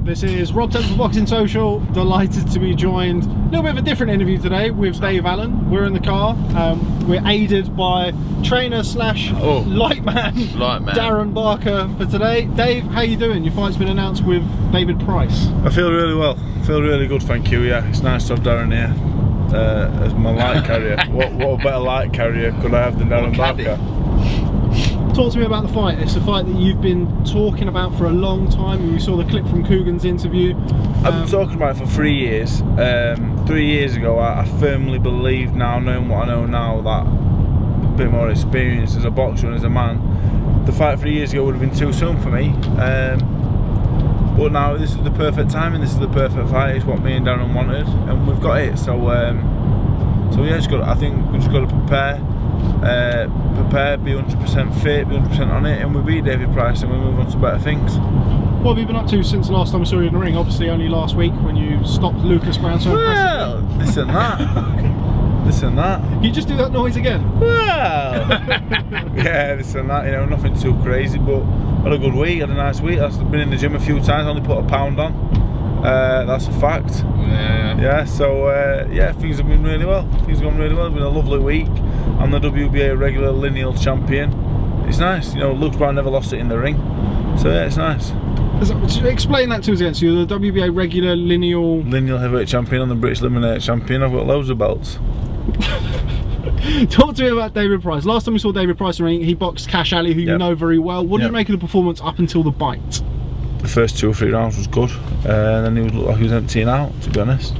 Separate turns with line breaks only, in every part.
This is Rob Tebbutt for Boxing Social. Delighted to be joined. A little bit of a different interview today with Dave Allen. We're in the car. We're aided by trainer slash light man Darren Barker for today. Dave, how you doing? Your fight's been announced with David Price.
I feel really well. I feel really good, thank you. Yeah, it's nice to have Darren here as my light carrier. What a better light carrier could I have than Darren Barker?
Talk to me about the fight. It's a fight that you've been talking about for a long time. We saw the clip from Coogan's interview.
I've been talking about it for 3 years. 3 years ago, I firmly believed, now knowing what I know now, that a bit more experience as a boxer and as a man, the fight 3 years ago would have been too soon for me. But now this is the perfect timing. This is the perfect fight. It's what me and Darren wanted, and we've got it. So yeah, I think we just got to prepare, be 100% fit, be 100% on it, and we beat David Price and we move on to better things.
What have you been up to since the last time we saw you in the ring? Obviously only last week when you stopped Lucas Brown so
impressively. Well, this and that. This and that.
You just do that noise again?
Well, yeah, this and that, you know, nothing too crazy, but had a good week, had a nice week. I've been in the gym a few times, only put a pound on. That's a fact. Yeah, so yeah, things have been really well. Things have gone really well. It's been a lovely week. I'm the WBA regular lineal champion. It's nice, you know, Lucas Brown never lost it in the ring. So yeah, it's nice.
Explain that to us again. So you're the WBA regular lineal
heavyweight champion, and the British eliminator champion. I've got loads of belts.
Talk to me about David Price. Last time we saw David Price in the ring, he boxed Cash Ali, who you know very well. What did you make of the performance up until the bite?
The first 2 or 3 rounds was good, and then he looked like he was emptying out, to be honest.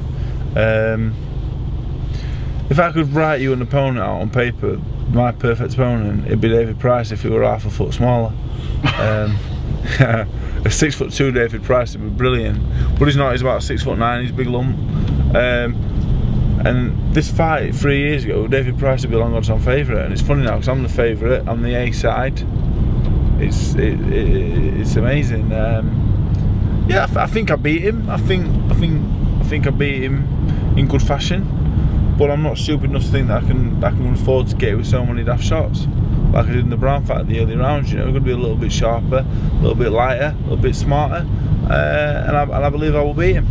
If I could write you an opponent out on paper, my perfect opponent, it'd be David Price if he were half a foot smaller. A 6'2" David Price would be brilliant, but he's not. He's about 6'9". He's a big lump. And this fight 3 years ago, David Price would be a long odds on favourite, and it's funny now because I'm the favourite. I'm the A side. It's amazing. Yeah, I think I beat him. I think I beat him in good fashion. But I'm not stupid enough to think that I can afford to get with so many daft shots like I did in the Brown fight, the early rounds. You know, we're going to be a little bit sharper, a little bit lighter, a little bit smarter, and I believe I will beat him.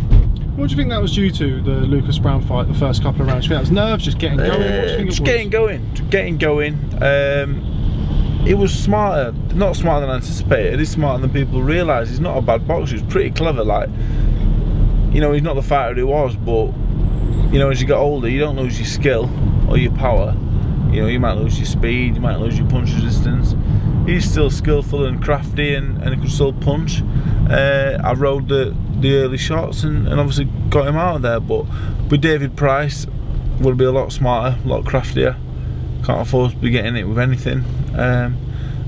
What do you think that was due to, the Lucas Brown fight, the first couple of rounds? Do you think that was nerves, just getting going? What do you think
just getting going. It was smarter, not smarter than anticipated. He's smarter than people realise. He's not a bad boxer. He's pretty clever. Like, you know, he's not the fighter he was, but you know, as you get older, you don't lose your skill or your power. You know, you might lose your speed, you might lose your punch resistance. He's still skillful and crafty, and he can still punch. I rode the early shots and obviously got him out of there. But with David Price, will be a lot smarter, a lot craftier. Can't afford to be getting it with anything. And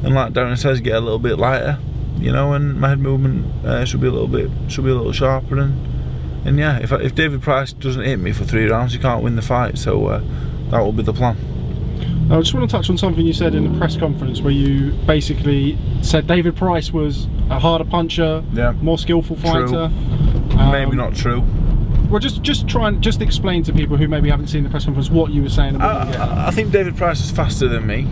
like Darren says, get a little bit lighter, you know, and my head movement should be a little sharper. And yeah, if David Price doesn't hit me for 3 rounds, he can't win the fight. So that will be the plan.
I just want to touch on something you said in the press conference, where you basically said David Price was a harder puncher, more skillful fighter.
Maybe not true.
Well, just try and explain to people who maybe haven't seen the press conference what you were saying.
I think David Price is faster than me.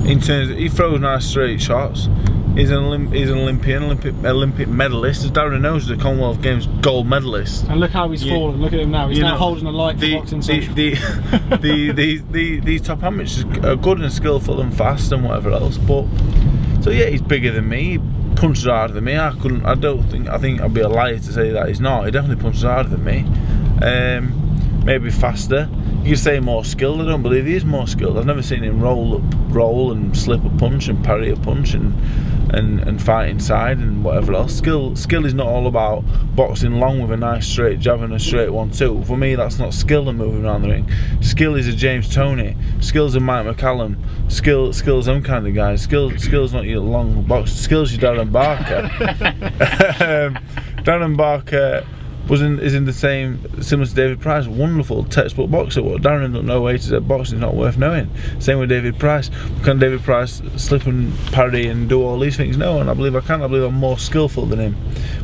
In terms of, he throws nice straight shots. He's an Olympic medalist. As Darren knows, he's a Commonwealth Games gold medalist.
And look how he's fallen. Look at him now. He's now holding a light for Boxing Social.
These top amateurs are good and skillful and fast and whatever else. But so yeah, he's bigger than me. He punches harder than me. I think I'd be a liar to say that he's not. He definitely punches harder than me. Maybe faster. You could say more skilled. I don't believe he is more skilled. I've never seen him roll and slip a punch and parry a punch and fight inside and whatever else. Skill is not all about boxing long with a nice straight jab and a straight 1-2. For me, that's not skill and moving around the ring. Skill is a James Toney. Skill's a Mike McCallum. Skill's them kind of guys. Skill's not your long box. Skill's your Darren Barker. Darren Barker is in the same, similar to David Price, wonderful textbook boxer. What Darren don't know A to Z boxing is not worth knowing. Same with David Price. Can David Price slip and parry and do all these things? No, and I believe I can. I believe I'm more skillful than him.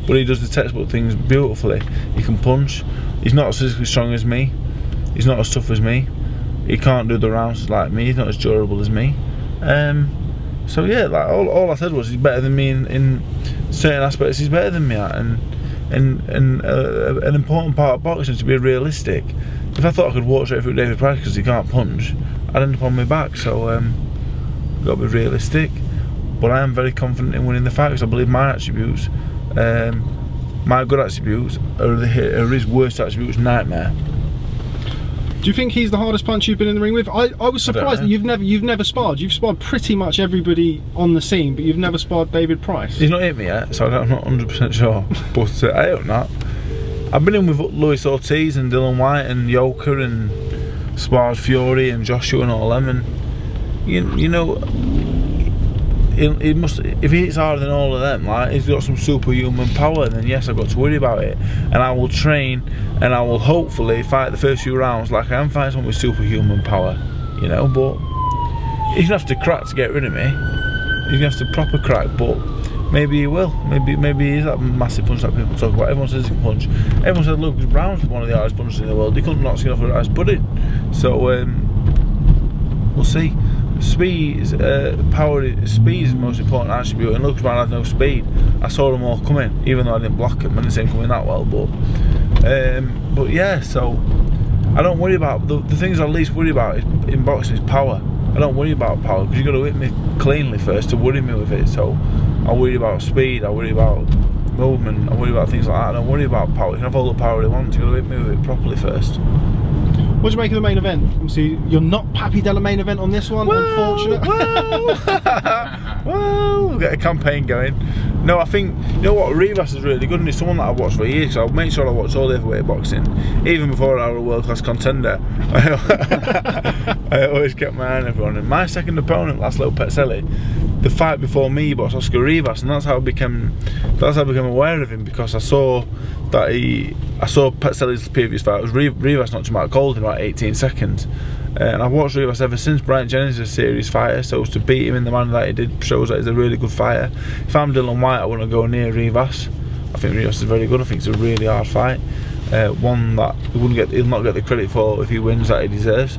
But he does the textbook things beautifully. He can punch. He's not as physically strong as me. He's not as tough as me. He can't do the rounds like me. He's not as durable as me. So yeah, like all I said was he's better than me in certain aspects. He's better than me at, and and an important part of boxing is to be realistic. If I thought I could walk straight through David Price because he can't punch, I'd end up on my back. So got to be realistic. But I am very confident in winning the fight because I believe my attributes, my good attributes, are his worst attributes nightmare.
Do you think he's the hardest puncher you've been in the ring with? I was surprised that you've never sparred. You've sparred pretty much everybody on the scene, but you've never sparred David Price.
He's not hit me yet, so I'm not 100% sure. But I hope not. I've been in with Luis Ortiz and Dylan Whyte and Yoker and sparred Fury and Joshua and all them, and you know, he must, if he hits harder than all of them, like, he's got some superhuman power, then yes, I've got to worry about it. And I will train and I will hopefully fight the first few rounds like I am fighting someone with superhuman power, you know. But he's gonna have to crack to get rid of me. He's gonna have to proper crack, but maybe he will. Maybe he's that massive punch that people talk about. Everyone says he can punch. Everyone said Lucas Brown's one of the hardest punchers in the world. He couldn't knock skin off a rice pudding. So we'll see. Speed is speed is the most important attribute, and Lucas Brown had no speed. I saw them all coming, even though I didn't block him. I didn't see him coming that well, but yeah. So I don't worry about the things I least worry about in boxing is power. I don't worry about power because you got to hit me cleanly first to worry me with it. So I worry about speed. I worry about movement. I worry about things like that. I don't worry about power. You can have all the power you want. You got to hit me with it properly first.
What do you make of the main event? Obviously, you're not Pappy Della main event on this one, unfortunate.
Well, we'll get a campaign going. No, I think, you know what, Rivas is really good, and he's someone that I've watched for years, so I'll make sure I watch all the heavyweight boxing, even before I was a world-class contender. I always kept my eye on everyone, and my second opponent, Laszlo Petselli, the fight before me was Oscar Rivas, and that's how I became aware of him, because I saw Petselli's previous fight. It was Rivas knocked him out cold in about 18 seconds. And I've watched Rivas ever since. Brian Jennings is a serious fighter, so to beat him in the manner that he did shows that he's a really good fighter. If I'm Dylan Whyte, I wouldn't go near Rivas. I think Rivas is very good. I think it's a really hard fight. One that he'll not get the credit for if he wins that he deserves.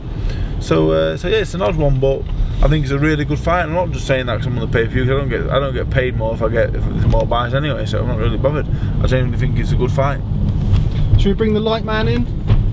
So yeah, it's an odd one, but I think it's a really good fight. And I'm not just saying that because I'm on the pay-per-view. I don't get paid more if there's more buys anyway, so I'm not really bothered. I genuinely think it's a good fight.
Should we bring the light man in?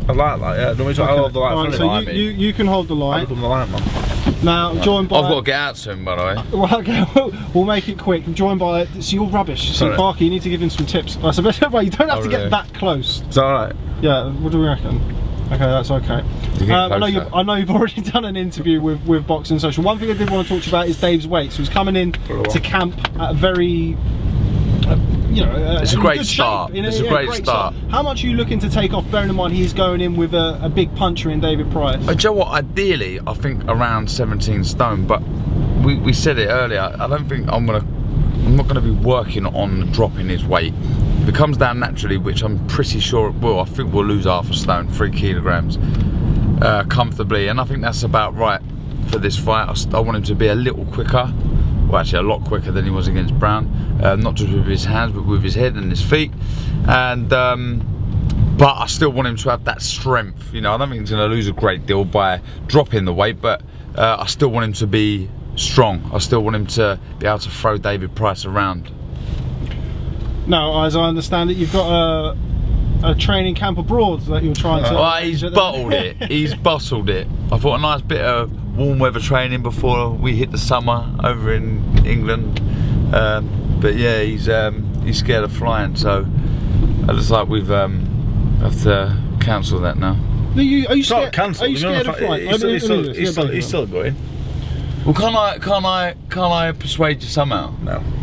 I like that, yeah. Don't we talk about the light?
Right, so you can hold the light.
I'll become the light man.
Now, joined by...
I've got to get out soon, by the way.
Well, okay, we'll make it quick. I'm joined by... So you're rubbish. So, Parker, you need to give him some tips. That's a bit of you don't have to get that close.
Is that alright?
Yeah, what do we reckon? Okay, that's okay. I know you've already done an interview with Boxing Social. One thing I did want to talk to you about is Dave's weight. So he's coming in to camp at a very...
it's a great start. It's a great start.
How much are you looking to take off, bearing in mind he's going in with a big puncher in David Price?
Do you know what, ideally I think around 17 stone, but we said it earlier, I don't think I'm not going to be working on dropping his weight. If it comes down naturally, which I'm pretty sure it will, I think we'll lose half a stone, 3 kilograms comfortably, and I think that's about right for this fight. I want him to be a little quicker. Well, actually a lot quicker than he was against Brown, not just with his hands but with his head and his feet, and but I still want him to have that strength. You know, I don't think he's going to lose a great deal by dropping the weight, but I still want him to be strong. I still want him to be able to throw David Price around.
Now, as I understand it, you've got a training camp abroad that you're trying to...
Well, he's bottled it. He's bustled it. I thought a nice bit of warm weather training before we hit the summer over in England, but yeah, he's scared of flying, so I just like we've have to cancel that now.
Are you
scared? Cancelled.
Are you scared of flying?
He's still going.
Well, can't I persuade you somehow?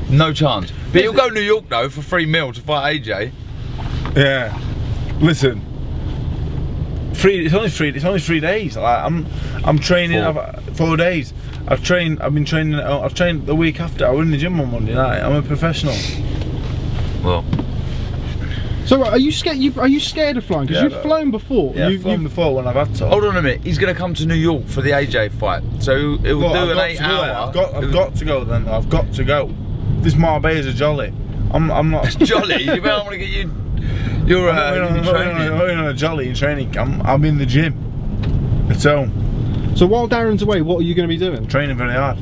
No chance. But he'll go to New York though for $3 million to fight AJ.
Yeah. Listen. It's only 3 days. Like, I'm training 4 days. I've trained the week after. I was in the gym on Monday night. I'm a professional.
Well.
So are you scared? Are you scared of flying? Because you've flown before.
Yeah, I've flown before when I've had to.
Hold on a minute. He's going to come to New York for the AJ fight. So he'll do an 8 hour.
I've got to go then. I've got to go. This Marbella is a jolly. I'm not.
Jolly? You better want to get you. You're
on a jolly in training camp. I'm in the gym. At home.
So while Darren's away, what are you going to be doing?
Training very hard.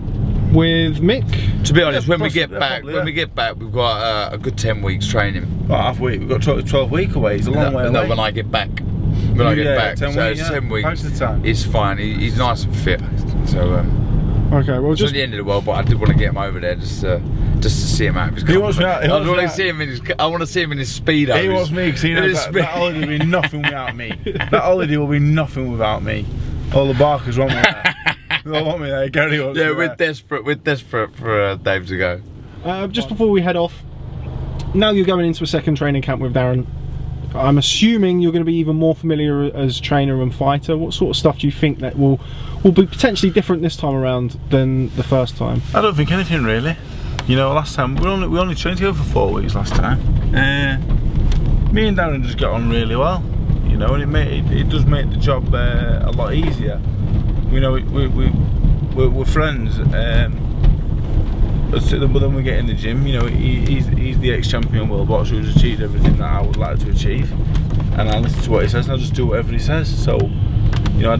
with Mick.
To be honest,
Yeah,
when we get back,
probably, yeah.
we've got a good 10 weeks training.
Well, half a week. We've got 12 week away. It's a long way away.
No, when I get back. When I get back.
10
so
weeks, yeah.
10 weeks.
Back to the time.
He's fine. He's nice and fit. So
Okay, well,
it's not the end of the world, but I did want to get him over there just to see him out.
He wants me out.
I want to see him in his. I want to see him in his speedo.
He wants me because he knows that holiday will be nothing without me. That holiday will be nothing without me. All the barkers want me there. They don't want me there. Gary wants me there.
We're desperate for Dave to go.
just before we head off, now you're going into a second training camp with Darren. I'm assuming you're going to be even more familiar as trainer and fighter. What sort of stuff do you think that will be potentially different this time around than the first time?
I don't think anything really. You know, last time we only trained together for 4 weeks last time. Me and Darren just got on really well. You know, and it does make the job a lot easier. You know, we're friends. But then we get in the gym, you know, he's the ex-champion world boxer who's achieved everything that I would like to achieve, and I listen to what he says and I just do whatever he says. So, you know,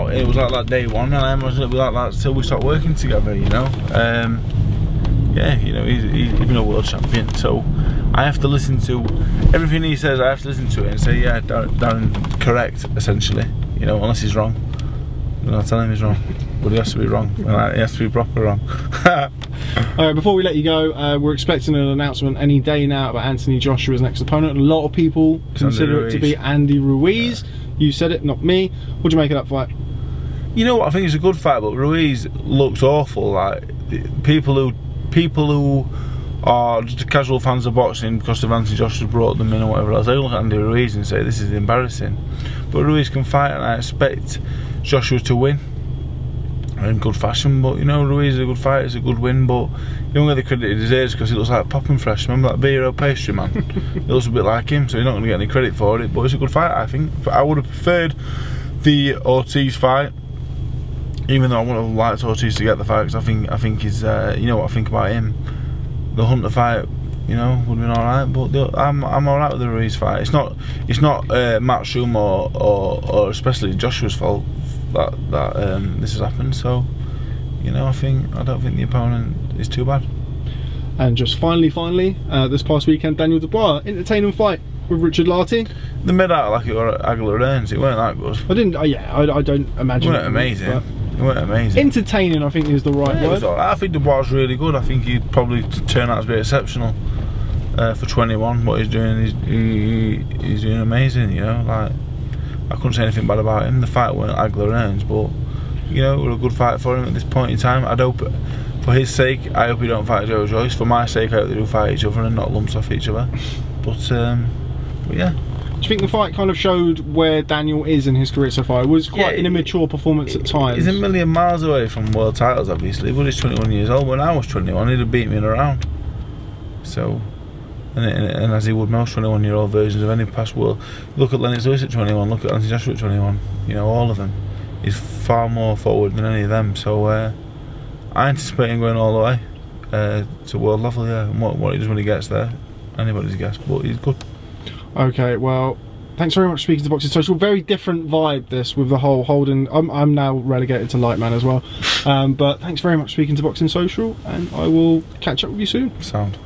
it was like that day one, and I imagine it'll be like that till we start working together. You know, yeah, you know, he's been a world champion, so I have to listen to everything he says. I have to listen to it and say, yeah, Darren, correct, essentially. You know, unless he's wrong, then I'll tell him he's wrong. But he has to be wrong. He has to be proper wrong.
Alright, before we let you go, we're expecting an announcement any day now about Anthony Joshua's next opponent. A lot of people consider it to be Andy Ruiz. Yeah. You said it, not me. What do you make of that fight?
You know what? I think it's a good fight, but Ruiz looks awful. Like people who are just casual fans of boxing because of Anthony Joshua brought them in or whatever else, they look at Andy Ruiz and say this is embarrassing. But Ruiz can fight, and I expect Joshua to win in good fashion. But you know, Ruiz is a good fighter, it's a good win, but he don't get the credit he deserves because he looks like popping fresh. Remember that Beero pastry man? He looks a bit like him, so he's not going to get any credit for it. But it's a good fight, I think. But I would have preferred the Ortiz fight, even though I wouldn't have liked Ortiz to get the fight, because I think he's you know what I think about him. The Hunter fight, you know, would have been alright, but I'm alright with the Ruiz fight. It's not Matchroom or especially Joshua's fault that this has happened. So, you know, I don't think the opponent is too bad.
And just finally, this past weekend, Daniel Dubois, entertaining fight with Richard Larty.
They made out like it were Aguilar-Earns. It weren't that good.
I didn't. I don't imagine.
It weren't amazing. It weren't amazing.
Entertaining, I think, is the right word.
I think Dubois was really good. I think he'd probably turn out to be exceptional for 21. What he's doing, he's doing amazing. You know, like I couldn't say anything bad about him. The fight weren't Aguilar-Earns, but you know, it was a good fight for him at this point in time. I'd hope, for his sake, I hope he don't fight Joe Joyce. For my sake, I hope they do fight each other and not lumps off each other. But yeah.
Do you think the fight kind of showed where Daniel is in his career so far? It was quite an immature performance at times.
He's a million miles away from world titles, obviously, but he's 21 years old. When I was 21, he'd have beat me in a round. So, and as he would most 21-year-old versions of any past world. Look at Lennox Lewis at 21, look at Anthony Joshua at 21. You know, all of them. He's far more forward than any of them. So, I anticipate him going all the way to world level, yeah. And what he does when he gets there, anybody's guess, but he's good. Okay, well, thanks very much for speaking to Boxing Social. Very different vibe this with the whole holding. I'm now relegated to light man as well. But thanks very much for speaking to Boxing Social, and I will catch up with you soon. Sound.